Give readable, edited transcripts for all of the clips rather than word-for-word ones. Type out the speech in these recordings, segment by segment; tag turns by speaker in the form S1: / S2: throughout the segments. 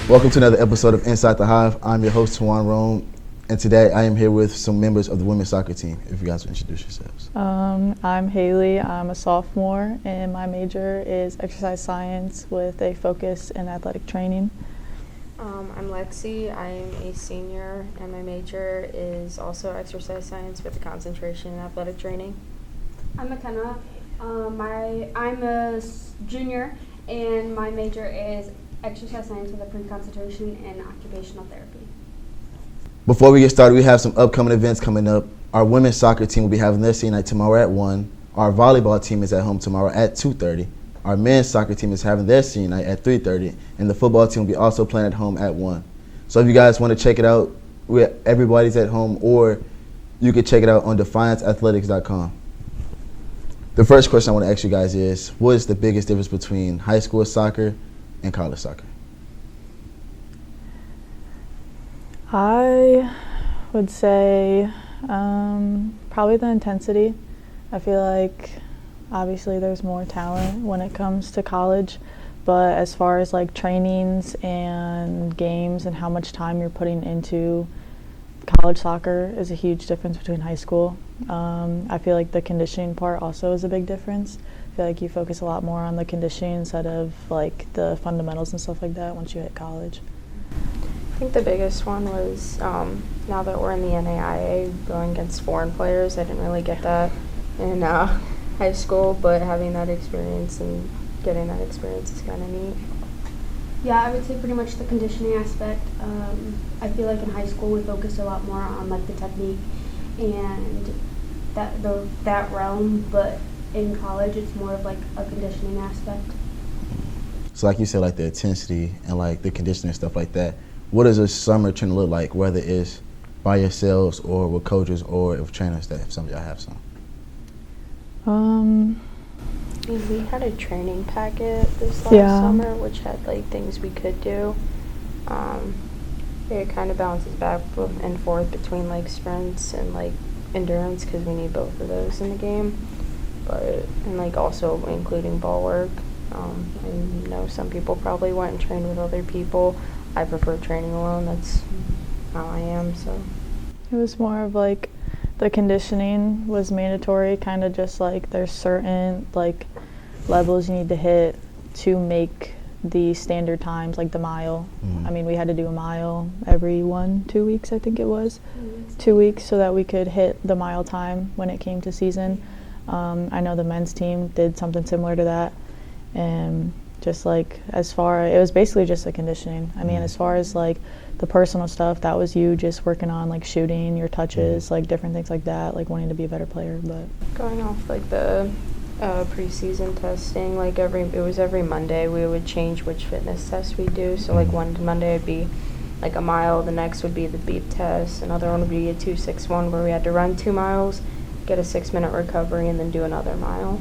S1: Welcome to another episode of Inside the Hive. I'm your host, Tawann Rome, and today I am here with some members of the women's soccer team. If you guys would introduce yourselves.
S2: I'm Haley. I'm a sophomore, and my major is exercise science with a focus in athletic training.
S3: I'm Lexi. I'm a senior, and my major is also exercise science with a concentration in athletic training.
S4: I'm McKenna. I'm a junior, and my major is exercise science with a pre-concentration in occupational therapy.
S1: Before we get started, we have some upcoming events coming up. Our women's soccer team will be having their senior night tomorrow at 1. Our volleyball team is at home tomorrow at 2:30. Our men's soccer team is having their senior night at 3:30, and the football team will be also playing at home at 1. So if you guys want to check it out, everybody's at home, or you can check it out on defianceathletics.com. The first question I want to ask you guys is, what is the biggest difference between high school soccer and college soccer?
S2: I would say probably the intensity. I feel like obviously there's more talent when it comes to college, but as far as like trainings and games and how much time you're putting into college soccer is a huge difference between high school. I feel like the conditioning part also is a big difference. I feel like you focus a lot more on the conditioning instead of like the fundamentals and stuff like that once you hit college.
S3: I think the biggest one was now that we're in the NAIA going against foreign players. I didn't really get that in high school, but having that experience and getting that experience is kind of neat.
S4: Yeah, I would say pretty much the conditioning aspect. I feel like in high school we focused a lot more on like the technique and that realm, but in college it's more of like a conditioning aspect.
S1: So like you said, like the intensity and like the conditioning and stuff like that, what does a summer training look like, whether it's by yourselves or with coaches or with trainers that some of y'all have some?
S3: We had a training packet this last summer, which had like things we could do. It kind of balances back and forth between like sprints and like endurance because we need both of those in the game. And like also including ball work. And you know, some people probably went and trained with other people. I prefer training alone. That's how I am. So
S2: It was more of like the conditioning was mandatory, kind of just like there's certain like levels you need to hit to make the standard times, like the mile. I mean, we had to do a mile every 2 weeks, I think it was. 2 weeks so that we could hit the mile time when it came to season. I know the men's team did something similar to that. And just like it was basically just the conditioning. I mean, as far as like the personal stuff, that was you just working on like shooting, your touches, like different things like that, like wanting to be a better player. But
S3: going off like the preseason testing, like it was every Monday we would change which fitness test we do. So like one Monday it'd be like a mile, the next would be the beep test, another one would be a 2-6-1 where we had to run 2 miles, get a 6-minute recovery, and then do another mile.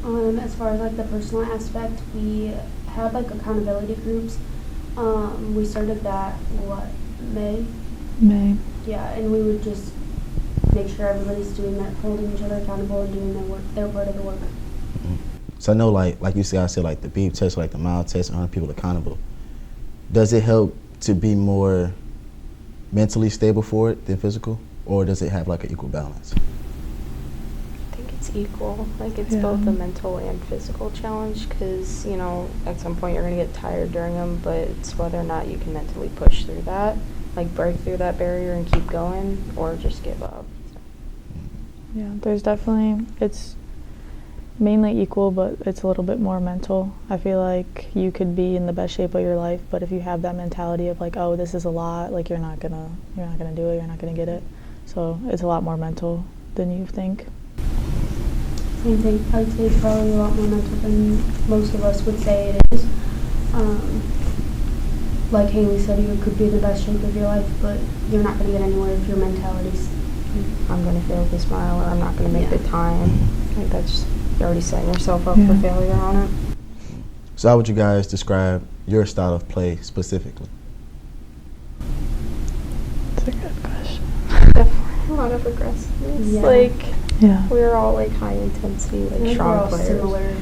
S4: As far as like the personal aspect, we had like accountability groups. We started that May. Yeah, and we would just make sure everybody's doing that, holding each other accountable and doing their part of the work.
S1: So I know like you said, like the beep test, like the mile test, and holding people accountable. Does it help to be more mentally stable for it than physical, or does it have like an equal balance?
S3: I think it's equal. Like it's both a mental and physical challenge because, you know, at some point you're going to get tired during them, but it's whether or not you can mentally push through that, like break through that barrier and keep going, or just give up.
S2: yeah, it's mainly equal, but it's a little bit more mental. I feel like you could be in the best shape of your life, but if you have that mentality of like, oh, this is a lot, like you're not gonna do it, you're not gonna get it. So it's a lot more mental than you think.
S4: Same thing. I would say it's probably a lot more mental than most of us would say it is. Like Haley said, you could be in the best shape of your life, but you're not going to get anywhere if your mentality's
S3: I'm going to fail this mile, or I'm not going to make the time. Like that's, you're already setting yourself up for failure on it.
S1: So how would you guys describe your style of play specifically?
S2: That's a good question.
S3: Definitely a lot of aggressiveness.
S4: Yeah.
S3: Like, we're all like high intensity, like strong players.
S4: Similar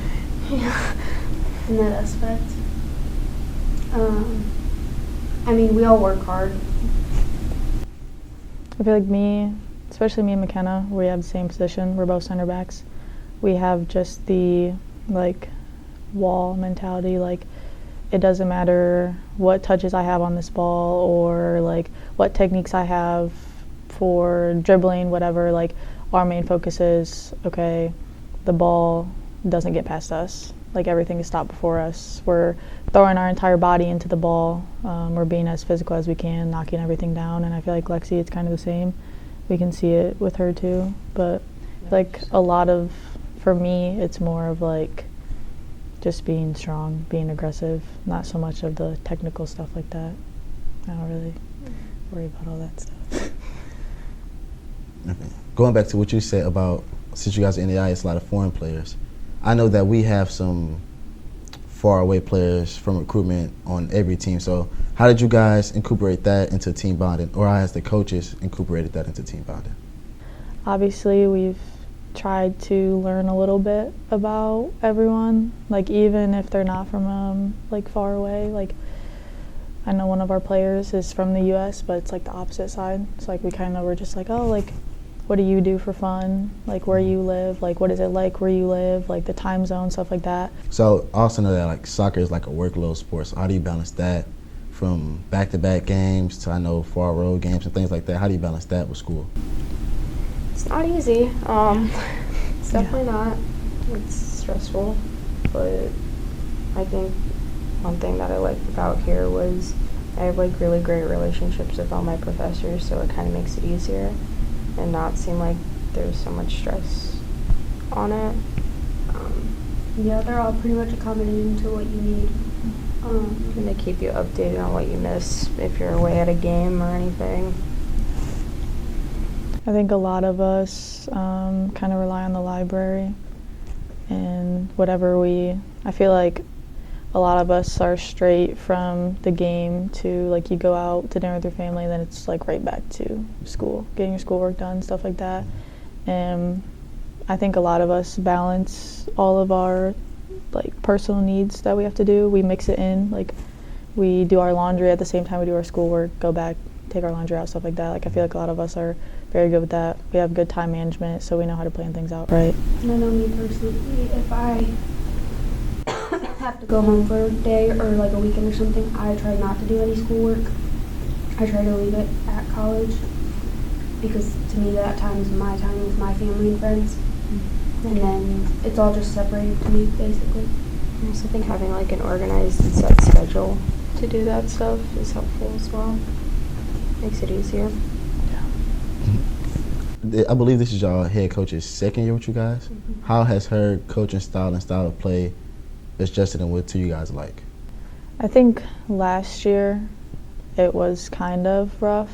S4: in that aspect. I mean, we all work hard.
S2: I feel like especially me and McKenna, we have the same position. We're both center backs. We have just the, like, wall mentality. Like, it doesn't matter what touches I have on this ball or, like, what techniques I have for dribbling, whatever. Like, our main focus is, okay, the ball doesn't get past us. Like, everything is stopped before us. We're throwing our entire body into the ball. We're being as physical as we can, knocking everything down. And I feel like Lexi, it's kind of the same. We can see it with her too. But like for me, it's more of like just being strong, being aggressive, not so much of the technical stuff like that. I don't really worry about all that stuff.
S1: Okay. Going back to what you said about, since you guys are in the it's a lot of foreign players. I know that we have some far away players from recruitment on every team. So how did you guys incorporate that into team bonding, or how has the coaches incorporated that into team bonding?
S2: Obviously, we've tried to learn a little bit about everyone, like even if they're not from like far away. Like I know one of our players is from the U.S., but it's like the opposite side. So like we kind of were just like, oh, like what do you do for fun? Like where you live? Like what is it like where you live? Like the time zone, stuff like that.
S1: So I also know that like soccer is like a workload sport. So how do you balance that from back-to-back games to, I know, far road games and things like that? How do you balance that with school?
S3: It's not easy. It's definitely not. It's stressful, but I think one thing that I liked about here was I have like really great relationships with all my professors, so it kind of makes it easier and not seem like there's so much stress on it.
S4: Yeah, they're all pretty much accommodating to what you need.
S3: And they keep you updated on what you miss if you're away at a game or anything.
S2: I think a lot of us kind of rely on the library and I feel like a lot of us are straight from the game to, like, you go out to dinner with your family and then it's like right back to school, getting your schoolwork done, stuff like that. And I think a lot of us balance all of our like personal needs that we have to do. We mix it in, like we do our laundry at the same time we do our schoolwork, go back, take our laundry out, stuff like that. Like I feel like a lot of us are very good with that. We have good time management, so we know how to plan things out right.
S4: And I know me personally, if I have to go home for a day or like a weekend or something, I try not to do any schoolwork. I try to leave it at college because to me that time is my time with my family and friends. And then it's all just separated to me, basically.
S3: I also think having like an organized and set schedule to do that stuff is helpful as well. Makes it easier.
S1: I believe this is y'all head coach's second year with you guys. Mm-hmm. How has her coaching style and style of play adjusted, and what to you guys like?
S2: I think last year it was kind of rough.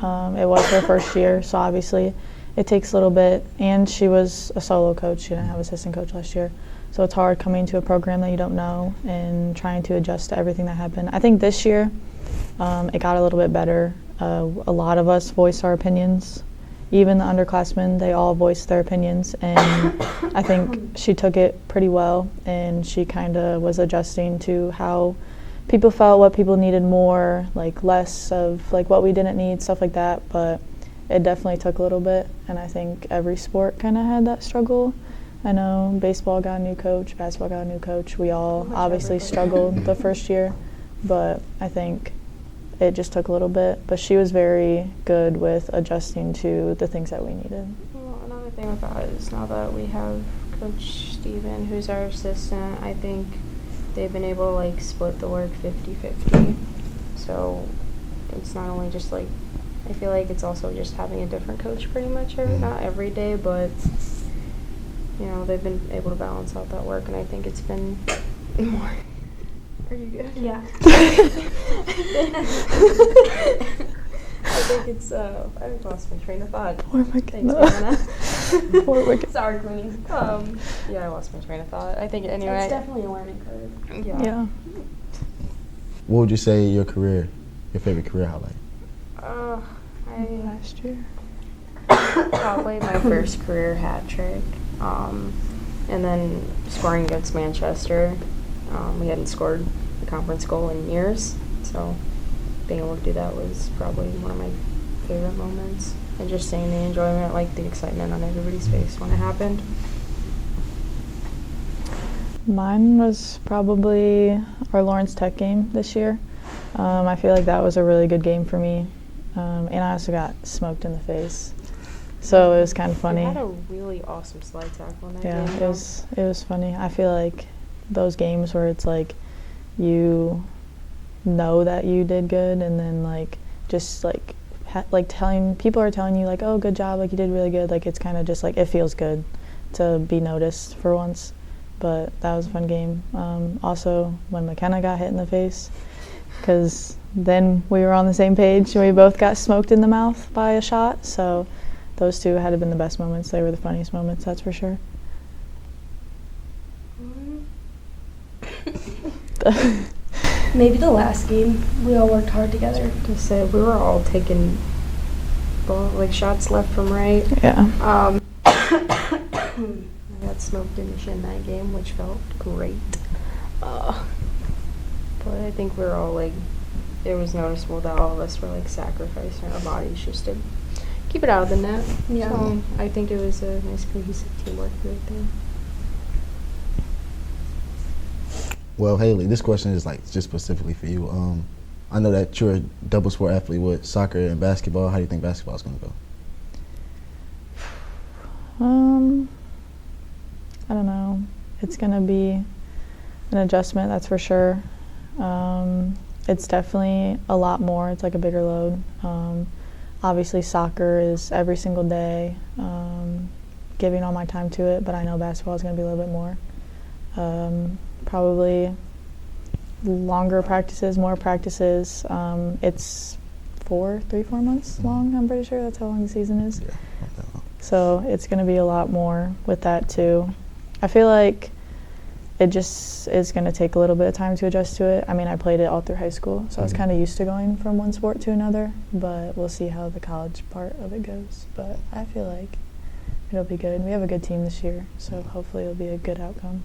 S2: It was her first year, so obviously it takes a little bit, and she was a solo coach. She didn't have an assistant coach last year, so it's hard coming to a program that you don't know and trying to adjust to everything that happened. I think this year it got a little bit better. A lot of us voiced our opinions. Even the underclassmen, they all voiced their opinions, and I think she took it pretty well, and she kind of was adjusting to how people felt, what people needed more, like less of like what we didn't need, stuff like that. But it definitely took a little bit, and I think every sport kind of had that struggle. I know baseball got a new coach, basketball got a new coach. We all obviously struggled the first year, but I think it just took a little bit, but she was very good with adjusting to the things that we needed.
S3: Well, another thing about it is now that we have Coach Steven, who's our assistant, I think they've been able to like split the work 50-50. So it's not only just like, I feel like it's also just having a different coach pretty much not every day, but you know, they've been able to balance out that work, and I think it's been more. Are you good?
S4: Yeah.
S3: I think it's, I've lost my train of thought.
S2: Poor McKenna. Poor McKenna.
S3: Sorry, Queen. Yeah, I lost my train of thought. I think, anyway.
S4: It's definitely a learning curve.
S2: Yeah.
S1: What would you say your favorite career highlight?
S2: Last year.
S3: Probably my first career hat trick. And then scoring against Manchester. We hadn't scored the conference goal in years, so being able to do that was probably one of my favorite moments. And just seeing the enjoyment, like the excitement on everybody's face when it happened.
S2: Mine was probably our Lawrence Tech game this year. I feel like that was a really good game for me. And I also got smoked in the face. So it was kind of funny.
S3: You had a really awesome slide tackle in that
S2: Yeah,
S3: game.
S2: it was funny. I feel like those games where it's like you know that you did good, and then like just like telling people are telling you like, oh, good job, like you did really good. Like it's kind of just like it feels good to be noticed for once. But that was a fun game. Also, when McKenna got hit in the face, because then we were on the same page and we both got smoked in the mouth by a shot. So those two had been the best moments. They were the funniest moments, that's for sure.
S4: Maybe the last game. We all worked hard together.
S3: To say we were all taking like shots left from right.
S2: Yeah.
S3: I got smoked in the shin that game, which felt great. But I think we were all like, it was noticeable that all of us were like sacrificing our bodies just to keep it out of the net.
S4: Yeah.
S3: So I think it was a nice cohesive teamwork right there.
S1: Well, Haley, this question is like just specifically for you. I know that you're a double sport athlete with soccer and basketball. How do you think basketball is going to go?
S2: I don't know. It's going to be an adjustment, that's for sure. It's definitely a lot more. It's like a bigger load. Obviously, soccer is every single day, giving all my time to it, but I know basketball is going to be a little bit more. Probably longer practices, more practices. It's 4 months long, I'm pretty sure. That's how long the season is.
S1: Yeah, not that long.
S2: So it's going to be a lot more with that, too. I feel like it just is going to take a little bit of time to adjust to it. I mean, I played it all through high school, so I was kind of used to going from one sport to another, but we'll see how the college part of it goes. But I feel like it'll be good. We have a good team this year, so hopefully it'll be a good outcome.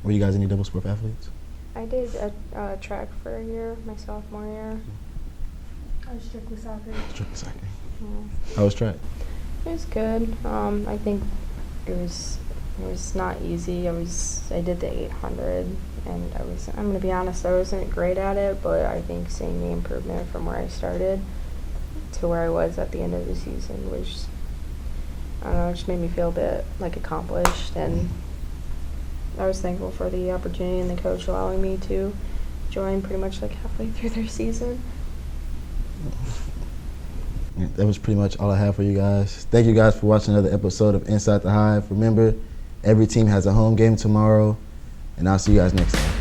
S1: Were you guys any double sport athletes?
S3: I did a track for a year, my sophomore year.
S4: I was strictly soccer.
S1: Strictly soccer.
S3: Yeah.
S1: How was track?
S3: It was good. I think it was not easy. I did the 800, and I'm gonna be honest, I wasn't great at it, but I think seeing the improvement from where I started to where I was at the end of the season was, I don't know, it just made me feel a bit like accomplished, and I was thankful for the opportunity and the coach allowing me to join pretty much like halfway through their season.
S1: That was pretty much all I have for you guys. Thank you guys for watching another episode of Inside the Hive. Remember, every team has a home game tomorrow, and I'll see you guys next time.